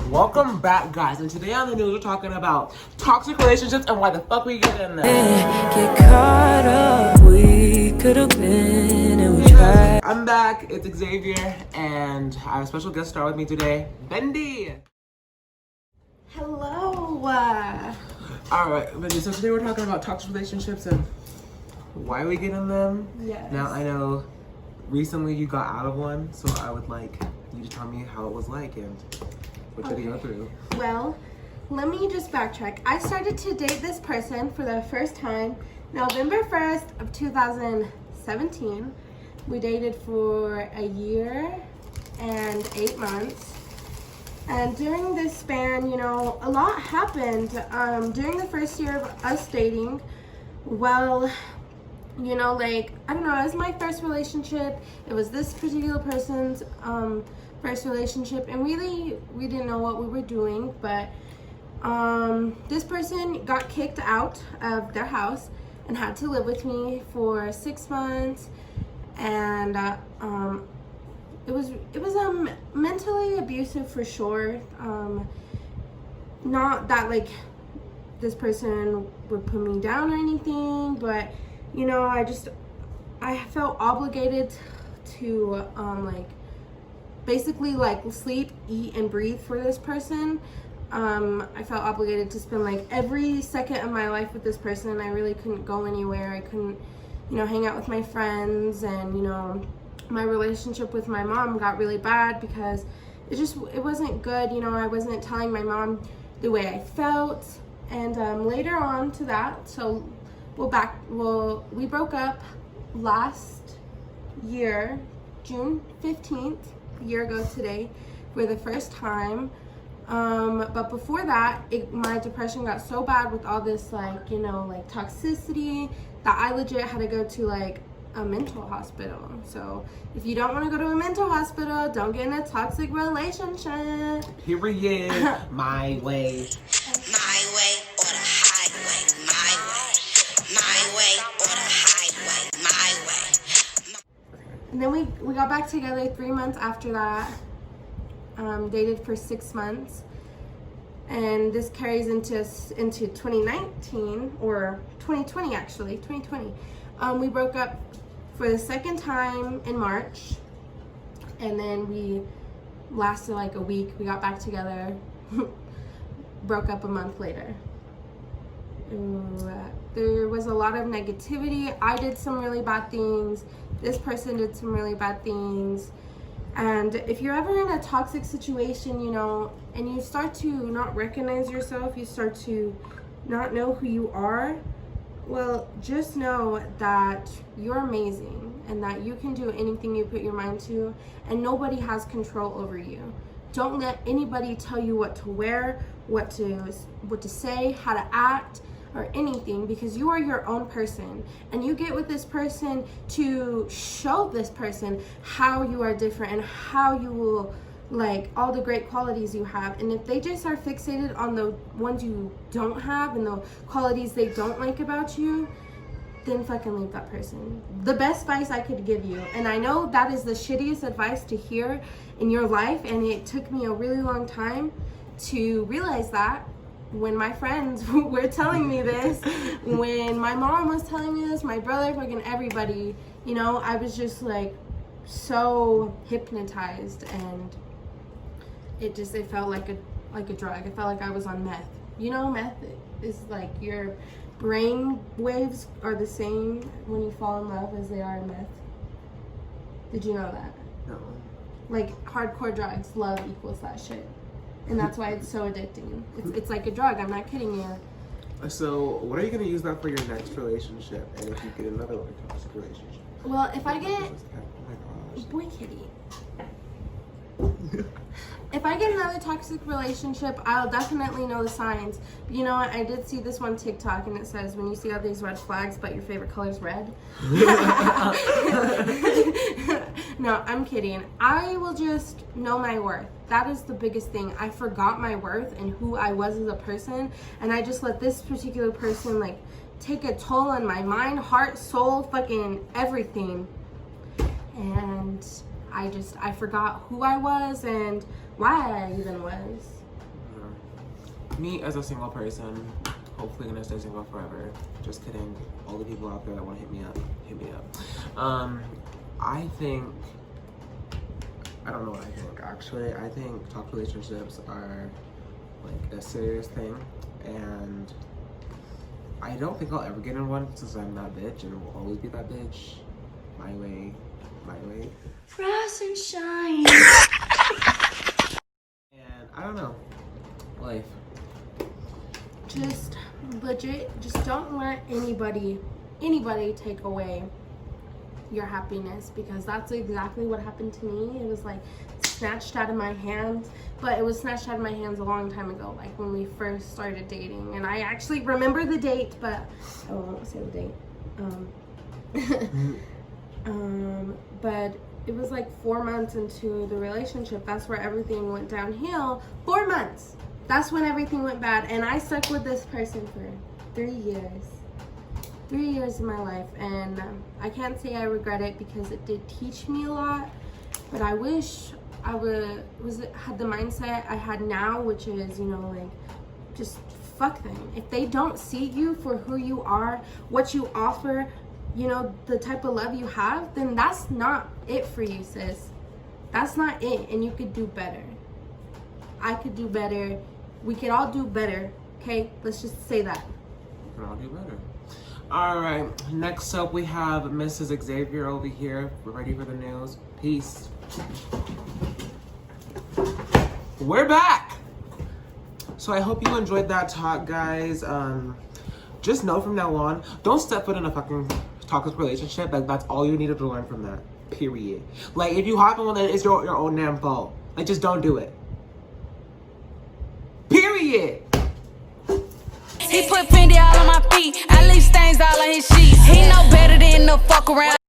Welcome back, guys, and today on the news we're talking about toxic relationships and why the fuck we get in them. Get caught up, we could have been and we tried. I'm back, it's Xavier, and I have a special guest star with me today, Bendy. Hello. Alright, Bendy, so today we're talking about toxic relationships and why we get in them. Yes. Now, I know recently you got out of one, so I would like you to tell me how it was like and what did you go through. Well, let me just backtrack. I started to date this person for the first time November 1st of 2017. We dated for a year and 8 months. And during this span, you know, a lot happened. During the first year of us dating, well, you know, like, I don't know, it was my first relationship. It was this particular person's first relationship, and really, we didn't know what we were doing, but this person got kicked out of their house and had to live with me for 6 months, and it was mentally abusive for sure. Not that like this person would put me down or anything, but you know, I felt obligated to like basically like sleep, eat, and breathe for this person. I felt obligated to spend like every second of my life with this person. I really couldn't go anywhere. I couldn't, you know, hang out with my friends, and you know, my relationship with my mom got really bad because it wasn't good. You know, I wasn't telling my mom the way I felt, and later on to that, so we broke up last year, June 15th, a year ago today, for the first time. But before that, my depression got so bad with all this, like, you know, like toxicity, that I legit had to go to like a mental hospital. So if you don't want to go to a mental hospital, don't get in a toxic relationship. Period. My way. My way or the highway. My way. My way or the highway. My way. And then we got back together 3 months after that. Dated for 6 months, and this carries into 2019 or 2020 actually. 2020. We broke up for the second time in March, and then we lasted like a week. We got back together, broke up a month later. There was a lot of negativity. I did some really bad things. This person did some really bad things. And if you're ever in a toxic situation, you know, and you start to not recognize yourself, you start to not know who you are, well, just know that you're amazing and that you can do anything you put your mind to, and nobody has control over you. Don't let anybody tell you what to wear, what to say, how to act, or anything, because you are your own person, and you get with this person to show this person how you are different and how you will like all the great qualities you have. And if they just are fixated on the ones you don't have and the qualities they don't like about you, then fucking leave that person. The best advice I could give you, and I know that is the shittiest advice to hear in your life, and it took me a really long time to realize that. When my friends were telling me this, when my mom was telling me this, my brother, fucking everybody, you know, I was just like so hypnotized, and it felt like a drug. It felt like I was on meth. You know, meth is like your brain waves are the same when you fall in love as they are in meth. Did you know that? No. Like hardcore drugs, love equals that shit. And that's why it's so addicting. It's like a drug. I'm not kidding you. So, what are you going to use that for your next relationship? And if you get another like toxic relationship? Well, if I get... Oh my gosh. Boy kitty. If I get another toxic relationship, I'll definitely know the signs. But you know what? I did see this one TikTok, and it says, when you see all these red flags, but your favorite color is red. No, I'm kidding. I will just know my worth. That is the biggest thing. I forgot my worth and who I was as a person, and I just let this particular person like take a toll on my mind, heart, soul, fucking everything. And I forgot who I was and why I even was. me as a single person, hopefully gonna stay single forever. Just kidding. All the people out there that want to hit me up, hit me up. I think, I don't know what I think actually. I think toxic relationships are like a serious thing, and I don't think I'll ever get in one since I'm that bitch and will always be that bitch. My way, my way. Rise and shine. And I don't know, life. Just legit, just don't let anybody take away your happiness, because that's exactly what happened to me. It was like snatched out of my hands, but it was snatched out of my hands a long time ago, like when we first started dating. And I actually remember the date, but I won't say the date. But it was like 4 months into the relationship. That's where everything went downhill. 4 months. That's when everything went bad. And I stuck with this person for 3 years. 3 years of my life. And I can't say I regret it because it did teach me a lot. But I wish I had the mindset I had now, which is, you know, like, just fuck them. If they don't see you for who you are, what you offer, you know, the type of love you have, then that's not it for you, sis. That's not it. And you could do better. I could do better. We could all do better. Okay? Let's just say that. We can all do better. All right. Next up, we have Mrs. Xavier over here. We're ready for the news. Peace. We're back. So I hope you enjoyed that talk, guys. Just know from now on, don't step foot in a fucking toxic relationship. Like, that's all you needed to learn from that. Period. Like, if you hop in one, then it's your own damn fault. Like, just don't do it. Period. He put Fendi all on my feet. I leave stains all on his sheets. He know better than to fuck around.